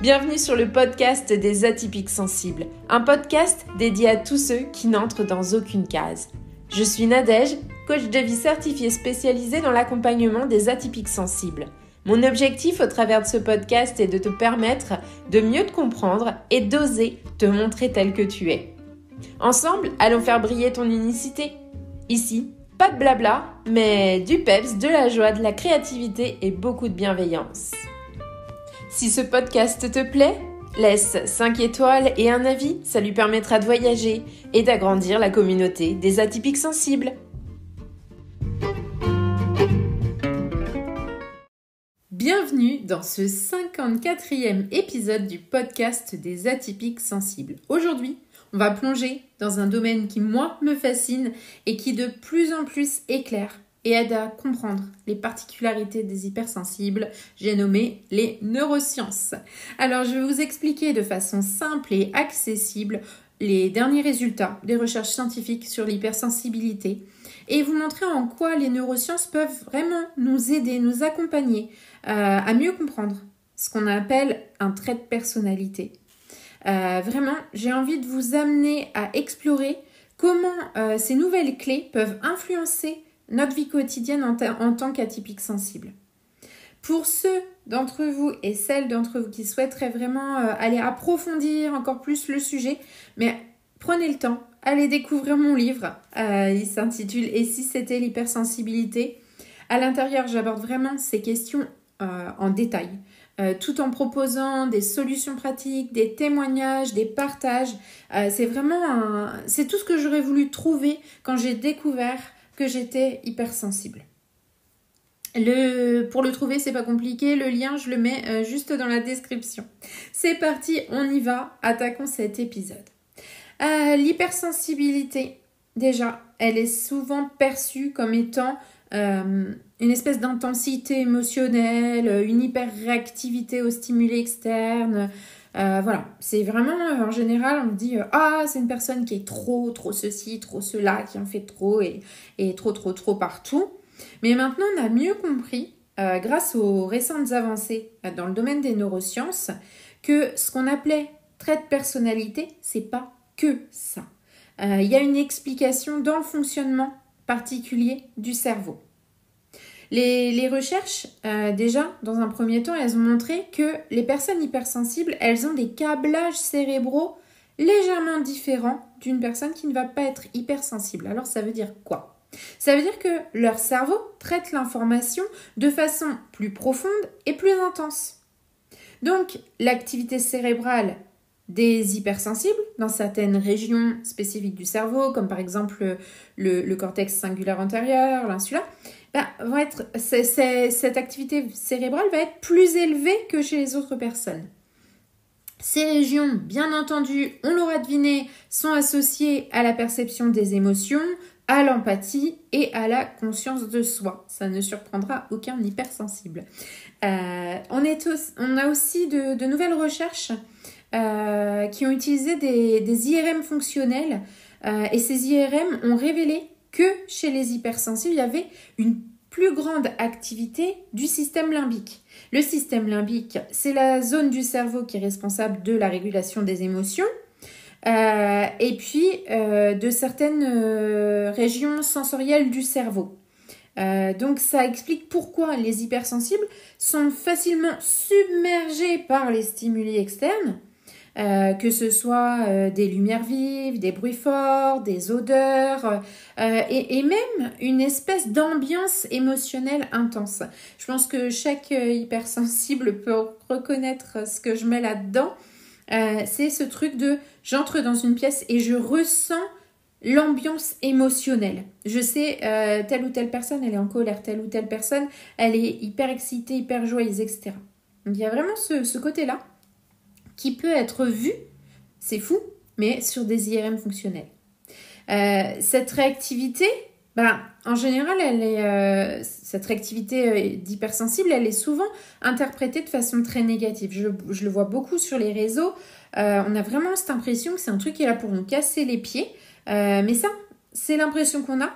Bienvenue sur le podcast des atypiques sensibles, un podcast dédié à tous ceux qui n'entrent dans aucune case. Je suis Nadège, coach de vie certifiée spécialisée dans l'accompagnement des atypiques sensibles. Mon objectif au travers de ce podcast est de te permettre de mieux te comprendre et d'oser te montrer tel que tu es. Ensemble, allons faire briller ton unicité. Ici, pas de blabla, mais du peps, de la joie, de la créativité et beaucoup de bienveillance. Si ce podcast te plaît, laisse 5 étoiles et un avis, ça lui permettra de voyager et d'agrandir la communauté des atypiques sensibles. Bienvenue dans ce 54e épisode du podcast des atypiques sensibles. Aujourd'hui, on va plonger dans un domaine qui, moi, me fascine et qui de plus en plus éclaire et aide à comprendre les particularités des hypersensibles. J'ai nommé les neurosciences. Alors, je vais vous expliquer de façon simple et accessible les derniers résultats des recherches scientifiques sur l'hypersensibilité et vous montrer en quoi les neurosciences peuvent vraiment nous aider, nous accompagner à mieux comprendre ce qu'on appelle un trait de personnalité. Vraiment, j'ai envie de vous amener à explorer comment ces nouvelles clés peuvent influencer notre vie quotidienne en tant qu'atypique sensible. Pour ceux d'entre vous et celles d'entre vous qui souhaiteraient vraiment aller approfondir encore plus le sujet, mais prenez le temps, allez découvrir mon livre. Il s'intitule « Et si c'était l'hypersensibilité ?» À l'intérieur, j'aborde vraiment ces questions en détail, tout en proposant des solutions pratiques, des témoignages, des partages. C'est tout ce que j'aurais voulu trouver quand j'ai découvert que j'étais hypersensible. Pour le trouver, c'est pas compliqué. Le lien, je le mets juste dans la description. C'est parti, on y va. Attaquons cet épisode. L'hypersensibilité, déjà, elle est souvent perçue comme étant une espèce d'intensité émotionnelle, une hyper-réactivité aux stimuli externes. Voilà, c'est vraiment, en général, on dit « Ah, c'est une personne qui est trop ceci, trop cela, qui en fait trop et trop partout. » Mais maintenant, on a mieux compris, grâce aux récentes avancées dans le domaine des neurosciences, que ce qu'on appelait trait de personnalité, c'est pas que ça. Il y a une explication dans le fonctionnement particulier du cerveau. Les recherches, déjà, dans un premier temps, elles ont montré que les personnes hypersensibles, elles ont des câblages cérébraux légèrement différents d'une personne qui ne va pas être hypersensible. Alors, ça veut dire quoi ? Ça veut dire que leur cerveau traite l'information de façon plus profonde et plus intense. Donc, l'activité cérébrale des hypersensibles dans certaines régions spécifiques du cerveau, comme par exemple le cortex singulaire antérieur, l'insula, cette activité cérébrale va être plus élevée que chez les autres personnes. Ces régions, bien entendu, on l'aura deviné, sont associées à la perception des émotions, à l'empathie et à la conscience de soi. Ça ne surprendra aucun hypersensible. On a aussi de nouvelles recherches qui ont utilisé des IRM fonctionnels et ces IRM ont révélé que chez les hypersensibles, il y avait une plus grande activité du système limbique. Le système limbique, c'est la zone du cerveau qui est responsable de la régulation des émotions et puis de certaines régions sensorielles du cerveau. Donc ça explique pourquoi les hypersensibles sont facilement submergés par les stimuli externes, que ce soit des lumières vives, des bruits forts, des odeurs et même une espèce d'ambiance émotionnelle intense. Je pense que chaque hypersensible peut reconnaître ce que je mets là-dedans. C'est ce truc de j'entre dans une pièce et je ressens l'ambiance émotionnelle. Je sais, telle ou telle personne, elle est en colère, telle ou telle personne, elle est hyper excitée, hyper joyeuse, etc. Donc il y a vraiment ce côté-là qui peut être vu, c'est fou, mais sur des IRM fonctionnels. Cette réactivité, en général, cette réactivité d'hypersensible, elle est souvent interprétée de façon très négative. Je le vois beaucoup sur les réseaux. On a vraiment cette impression que c'est un truc qui est là pour nous casser les pieds. Mais ça, c'est l'impression qu'on a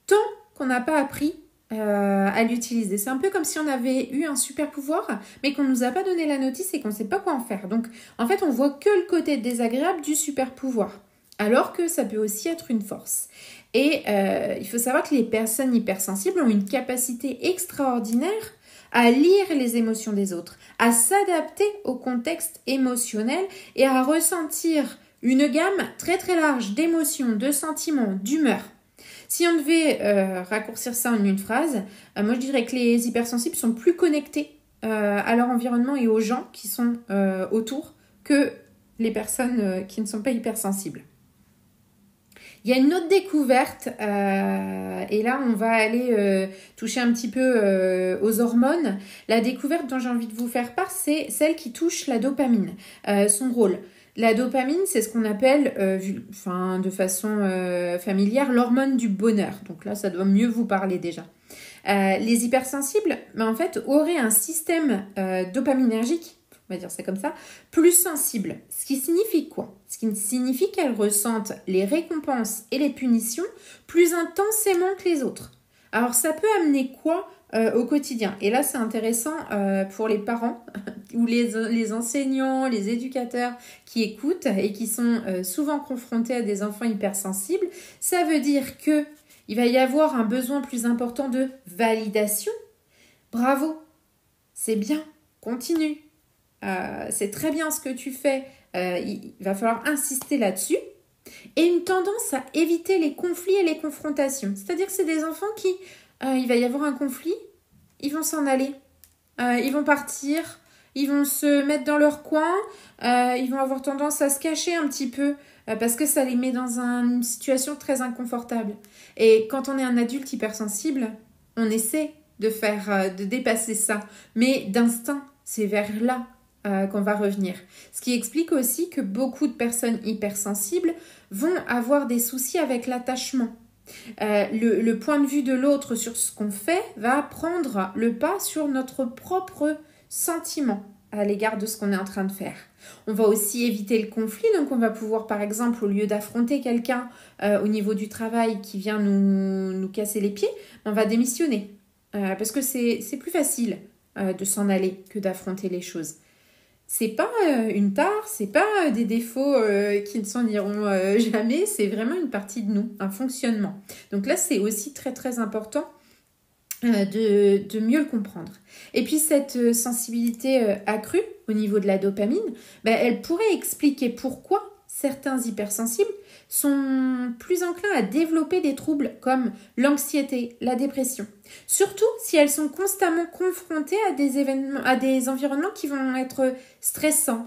tant qu'on n'a pas appris à l'utiliser. C'est un peu comme si on avait eu un super pouvoir, mais qu'on ne nous a pas donné la notice et qu'on ne sait pas quoi en faire. Donc, en fait, on voit que le côté désagréable du super pouvoir, alors que ça peut aussi être une force. Et il faut savoir que les personnes hypersensibles ont une capacité extraordinaire à lire les émotions des autres, à s'adapter au contexte émotionnel et à ressentir une gamme très très large d'émotions, de sentiments, d'humeurs. Si on devait raccourcir ça en une phrase, moi je dirais que les hypersensibles sont plus connectés à leur environnement et aux gens qui sont autour que les personnes qui ne sont pas hypersensibles. Il y a une autre découverte, et là on va aller toucher un petit peu aux hormones. La découverte dont j'ai envie de vous faire part, c'est celle qui touche la dopamine, son rôle. La dopamine, c'est ce qu'on appelle, de façon familière, l'hormone du bonheur. Donc là, ça doit mieux vous parler déjà. Les hypersensibles, en fait, auraient un système dopaminergique, on va dire ça comme ça, plus sensible. Ce qui signifie quoi? Ce qui signifie qu'elles ressentent les récompenses et les punitions plus intensément que les autres. Alors, ça peut amener quoi au quotidien? Et là, c'est intéressant pour les parents ou les enseignants, les éducateurs qui écoutent et qui sont souvent confrontés à des enfants hypersensibles. Ça veut dire que il va y avoir un besoin plus important de validation. Bravo, c'est bien, continue. C'est très bien ce que tu fais. Il va falloir insister là-dessus. Et une tendance à éviter les conflits et les confrontations. C'est-à-dire que c'est des enfants qui, il va y avoir un conflit, ils vont s'en aller. Ils vont partir, ils vont se mettre dans leur coin, ils vont avoir tendance à se cacher un petit peu parce que ça les met dans une situation très inconfortable. Et quand on est un adulte hypersensible, on essaie de dépasser ça. Mais d'instinct, c'est vers là qu'on va revenir. Ce qui explique aussi que beaucoup de personnes hypersensibles vont avoir des soucis avec l'attachement. Le point de vue de l'autre sur ce qu'on fait va prendre le pas sur notre propre sentiment à l'égard de ce qu'on est en train de faire. On va aussi éviter le conflit, donc on va pouvoir par exemple, au lieu d'affronter quelqu'un au niveau du travail qui vient nous casser les pieds, on va démissionner parce que c'est plus facile de s'en aller que d'affronter les choses. C'est pas une tare, c'est pas des défauts qui ne s'en iront jamais, c'est vraiment une partie de nous, un fonctionnement. Donc là, c'est aussi très très important de mieux le comprendre. Et puis cette sensibilité accrue au niveau de la dopamine, elle pourrait expliquer pourquoi certains hypersensibles sont plus enclins à développer des troubles comme l'anxiété, la dépression. Surtout si elles sont constamment confrontées à des environnements qui vont être stressants,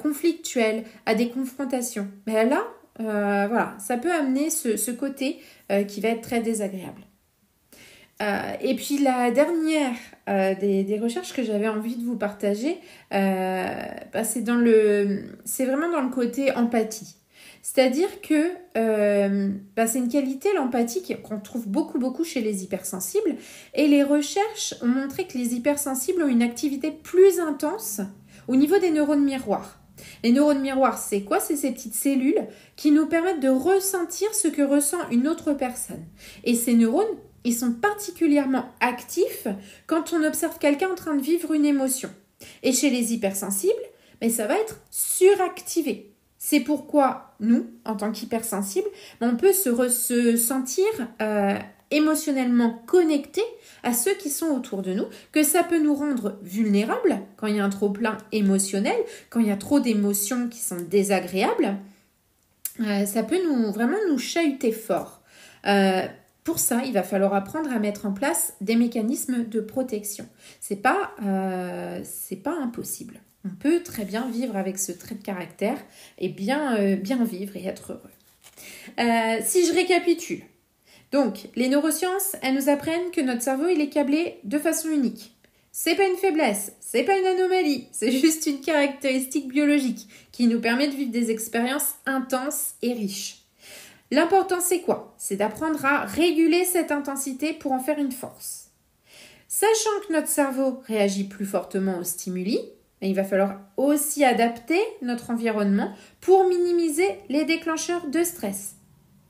conflictuels, à des confrontations. Voilà, ça peut amener ce côté qui va être très désagréable. Et puis la dernière des recherches que j'avais envie de vous partager, c'est vraiment dans le côté empathie. C'est-à-dire que c'est une qualité, l'empathie, qu'on trouve beaucoup chez les hypersensibles. Et les recherches ont montré que les hypersensibles ont une activité plus intense au niveau des neurones miroirs. Les neurones miroirs, c'est quoi? C'est ces petites cellules qui nous permettent de ressentir ce que ressent une autre personne. Et ces neurones, ils sont particulièrement actifs quand on observe quelqu'un en train de vivre une émotion. Et chez les hypersensibles, ça va être suractivé. C'est pourquoi nous, en tant qu'hypersensibles, on peut se sentir émotionnellement connectés à ceux qui sont autour de nous, que ça peut nous rendre vulnérables quand il y a un trop-plein émotionnel, quand il y a trop d'émotions qui sont désagréables. Ça peut vraiment nous chahuter fort. Pour ça, il va falloir apprendre à mettre en place des mécanismes de protection. C'est pas impossible. On peut très bien vivre avec ce trait de caractère et bien vivre et être heureux. Si je récapitule, donc les neurosciences, elles nous apprennent que notre cerveau, il est câblé de façon unique. C'est pas une faiblesse, c'est pas une anomalie, c'est juste une caractéristique biologique qui nous permet de vivre des expériences intenses et riches. L'important, c'est quoi? C'est d'apprendre à réguler cette intensité pour en faire une force. Sachant que notre cerveau réagit plus fortement aux stimuli, il va falloir aussi adapter notre environnement pour minimiser les déclencheurs de stress.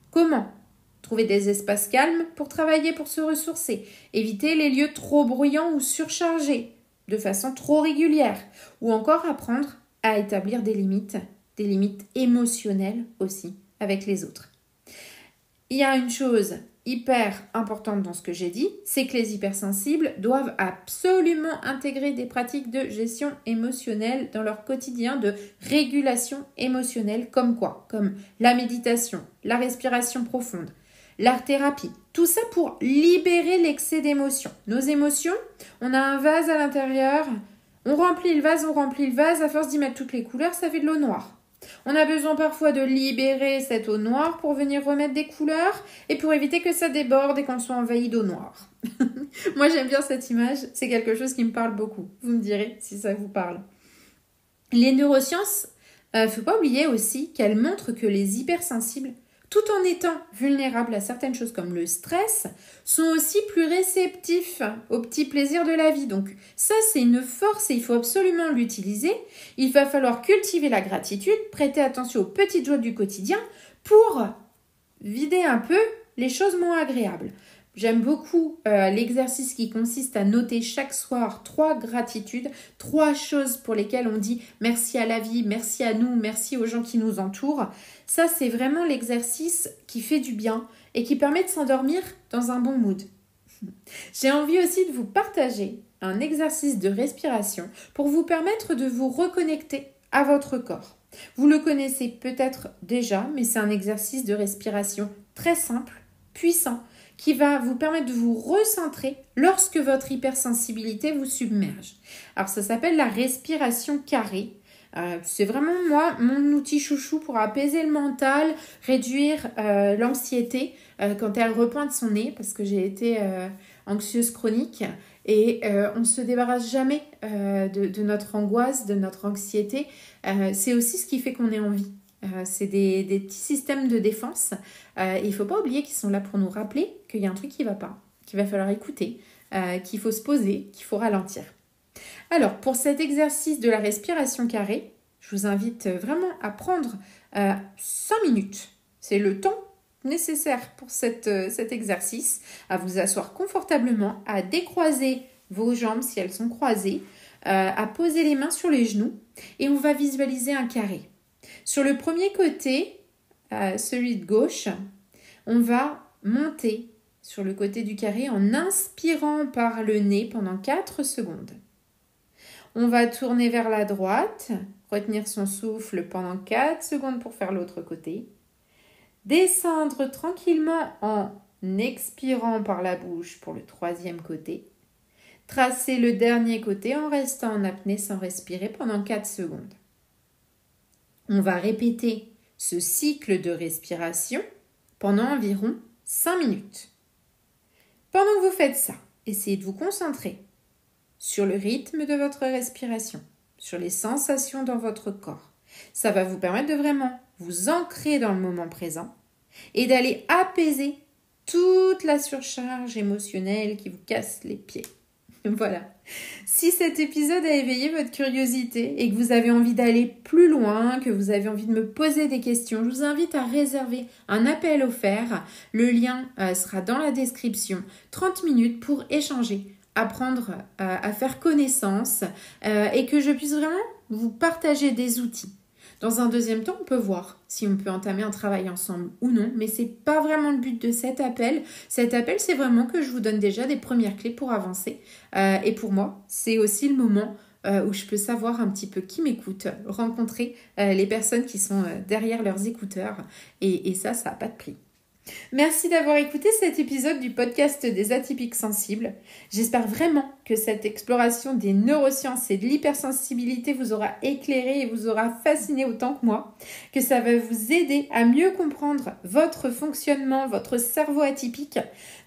Comment? Trouver des espaces calmes pour travailler, pour se ressourcer. Éviter les lieux trop bruyants ou surchargés de façon trop régulière. Ou encore apprendre à établir des limites émotionnelles aussi avec les autres. Il y a une chose hyper importante dans ce que j'ai dit, c'est que les hypersensibles doivent absolument intégrer des pratiques de gestion émotionnelle dans leur quotidien de régulation émotionnelle, comme quoi? Comme la méditation, la respiration profonde, l'art-thérapie. Tout ça pour libérer l'excès d'émotions. Nos émotions, on a un vase à l'intérieur, on remplit le vase, à force d'y mettre toutes les couleurs, ça fait de l'eau noire. On a besoin parfois de libérer cette eau noire pour venir remettre des couleurs et pour éviter que ça déborde et qu'on soit envahi d'eau noire. Moi, j'aime bien cette image. C'est quelque chose qui me parle beaucoup. Vous me direz si ça vous parle. Les neurosciences, faut pas oublier aussi qu'elles montrent que les hypersensibles, tout en étant vulnérables à certaines choses comme le stress, sont aussi plus réceptifs aux petits plaisirs de la vie. Donc ça, c'est une force et il faut absolument l'utiliser. Il va falloir cultiver la gratitude, prêter attention aux petites joies du quotidien pour vider un peu les choses moins agréables. J'aime beaucoup l'exercice qui consiste à noter chaque soir 3 gratitudes, 3 choses pour lesquelles on dit merci à la vie, merci à nous, merci aux gens qui nous entourent. Ça, c'est vraiment l'exercice qui fait du bien et qui permet de s'endormir dans un bon mood. J'ai envie aussi de vous partager un exercice de respiration pour vous permettre de vous reconnecter à votre corps. Vous le connaissez peut-être déjà, mais c'est un exercice de respiration très simple, puissant, qui va vous permettre de vous recentrer lorsque votre hypersensibilité vous submerge. Alors ça s'appelle la respiration carrée. C'est vraiment moi, mon outil chouchou pour apaiser le mental, réduire l'anxiété quand elle repointe son nez, parce que j'ai été anxieuse chronique et on ne se débarrasse jamais de notre angoisse, de notre anxiété. C'est aussi ce qui fait qu'on est en vie. C'est des petits systèmes de défense. Il ne faut pas oublier qu'ils sont là pour nous rappeler qu'il y a un truc qui ne va pas, qu'il va falloir écouter, qu'il faut se poser, qu'il faut ralentir. Alors, pour cet exercice de la respiration carrée, je vous invite vraiment à prendre 5 minutes. C'est le temps nécessaire pour cet exercice, à vous asseoir confortablement, à décroiser vos jambes si elles sont croisées, à poser les mains sur les genoux et on va visualiser un carré. Sur le premier côté, celui de gauche, on va monter sur le côté du carré en inspirant par le nez pendant 4 secondes. On va tourner vers la droite, retenir son souffle pendant 4 secondes pour faire l'autre côté. Descendre tranquillement en expirant par la bouche pour le troisième côté. Tracer le dernier côté en restant en apnée sans respirer pendant 4 secondes. On va répéter ce cycle de respiration pendant environ 5 minutes. Pendant que vous faites ça, essayez de vous concentrer sur le rythme de votre respiration, sur les sensations dans votre corps. Ça va vous permettre de vraiment vous ancrer dans le moment présent et d'aller apaiser toute la surcharge émotionnelle qui vous casse les pieds. Voilà. Si cet épisode a éveillé votre curiosité et que vous avez envie d'aller plus loin, que vous avez envie de me poser des questions, je vous invite à réserver un appel offert. Le lien sera dans la description. 30 minutes pour échanger, apprendre à faire connaissance et que je puisse vraiment vous partager des outils. Dans un deuxième temps, on peut voir si on peut entamer un travail ensemble ou non, mais c'est pas vraiment le but de cet appel. Cet appel, c'est vraiment que je vous donne déjà des premières clés pour avancer. Et pour moi, c'est aussi le moment où je peux savoir un petit peu qui m'écoute, rencontrer les personnes qui sont derrière leurs écouteurs. Et ça n'a pas de prix. Merci d'avoir écouté cet épisode du podcast des atypiques sensibles. J'espère vraiment que cette exploration des neurosciences et de l'hypersensibilité vous aura éclairé et vous aura fasciné autant que moi, que ça va vous aider à mieux comprendre votre fonctionnement, votre cerveau atypique.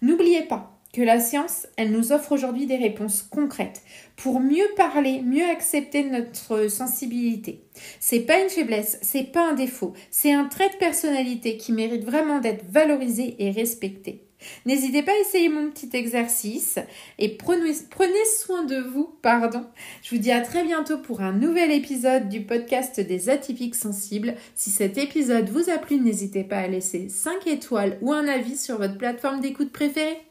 N'oubliez pas que la science, elle nous offre aujourd'hui des réponses concrètes pour mieux parler, mieux accepter notre sensibilité. C'est pas une faiblesse, c'est pas un défaut, c'est un trait de personnalité qui mérite vraiment d'être valorisé et respecté. N'hésitez pas à essayer mon petit exercice et prenez soin de vous, Je vous dis à très bientôt pour un nouvel épisode du podcast des atypiques sensibles. Si cet épisode vous a plu, n'hésitez pas à laisser 5 étoiles ou un avis sur votre plateforme d'écoute préférée.